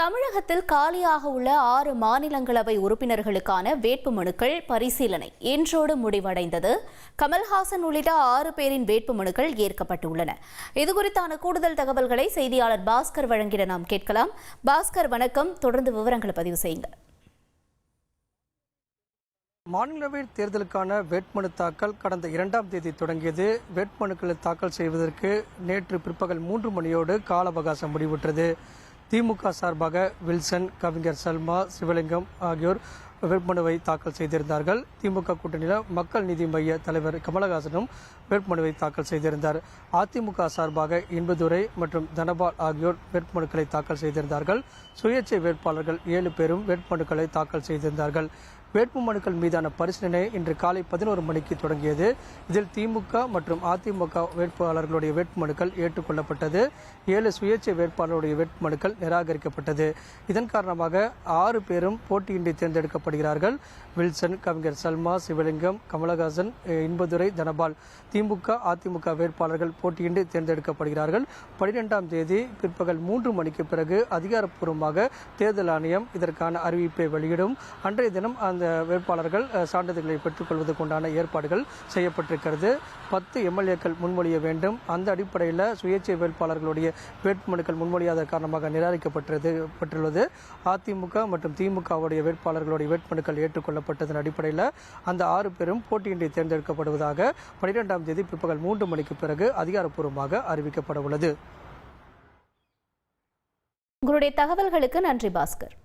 தமிழகத்தில் காலியாக உள்ள 6 மாநிலங்களவை உறுப்பினர்களுக்கான வேட்புமனுக்கள் பரிசீலனை இன்றோடு முடிவடைந்தது. கமல்ஹாசன் உள்ளிட்ட 6 பேரின் வேட்புமனுக்கள் ஏற்கப்பட்டுள்ளன. இதுகுறித்தான கூடுதல் தகவல்களை செய்தியாளர் பாஸ்கர் வழங்கிட நாம் கேட்கலாம். பாஸ்கர், வணக்கம். தொடர்ந்து விவரங்களை பதிவு செய்யுங்க. மாநிலவை தேர்தலுக்கான வேட்புமனு தாக்கல் கடந்த 2ஆம் தேதி தொடங்கியது. வேட்புமனுக்களை தாக்கல் செய்வதற்கு நேற்று பிற்பகல் 3 மணியோடு கால அவகாசம் முடிவுற்றது. திமுக சார்பாக வில்சன், கவிஞர் சல்மா, சிவலிங்கம் ஆகியோர் வேட்புமனுவை தாக்கல் செய்திருந்தார்கள். திமுக கூட்டணியில் மக்கள் நீதி மய்ய தலைவர் கமலஹாசனும் வேட்புமனுவை தாக்கல் செய்திருந்தார். அதிமுக சார்பாக இன்பதுரை மற்றும் தனபால் ஆகியோர் வேட்புமனுக்களை தாக்கல் செய்திருந்தார்கள். சுயேட்சை வேட்பாளர்கள் 7 பேரும் வேட்புமனுக்களை தாக்கல் செய்திருந்தார்கள். வேட்புமனுக்கள் மீதான பரிசீலனை இன்று காலை 11 மணிக்கு தொடங்கியது. இதில் திமுக மற்றும் அதிமுக வேட்பாளர்களுடைய வேட்புமனுக்கள் ஏற்றுக்கொள்ளப்பட்டது. 7 சுயேட்சை வேட்பாளருடைய வேட்புமனுக்கள் நிராகரிக்கப்பட்டது. இதன் காரணமாக 6 பேரும் போட்டியின்றி தேர்ந்தெடுக்கப்படுகிறார்கள். வில்சன், கவிஞர் சல்மா, சிவலிங்கம், கமலஹாசன், இன்பதுரை, தனபால் திமுக அதிமுக வேட்பாளர்கள் போட்டியின்றி தேர்ந்தெடுக்கப்படுகிறார்கள். 12ஆம் தேதி பிற்பகல் 3 மணிக்கு பிறகு அதிகாரப்பூர்வமாக தேர்தல் ஆணையம் இதற்கான அறிவிப்பை வெளியிடும். அன்றைய தினம் அந்த வேட்பாளர்கள் சான்றிதழ்களை பெற்றுக்கொள்வதற்குண்டான ஏற்பாடுகள் செய்யப்பட்டிருக்கிறது. 10 எம்எல்ஏக்கள் முன்மொழிய வேண்டும். அந்த அடிப்படையில் சுயேட்சை வேட்பாளர்களுடைய வேட்புமனுக்கள் முன்மொழியாத காரணமாக நிராகரிக்கப்பட்டுள்ளது. அதிமுக மற்றும் திமுகவுடைய வேட்பாளர்களுடைய வேட்புமனுக்கள் ஏற்றுக்கொள்ளப்பட்டதன் அடிப்படையில் அந்த 6 பேரும் போட்டியின்றி தேர்ந்தெடுக்கப்படுவதாக 12ஆம் தேதி பிற்பகல் 3 மணிக்கு பிறகு அதிகாரப்பூர்வமாக அறிவிக்கப்பட உள்ளது. உங்களுடைய தகவல்களுக்கு நன்றி பாஸ்கர்.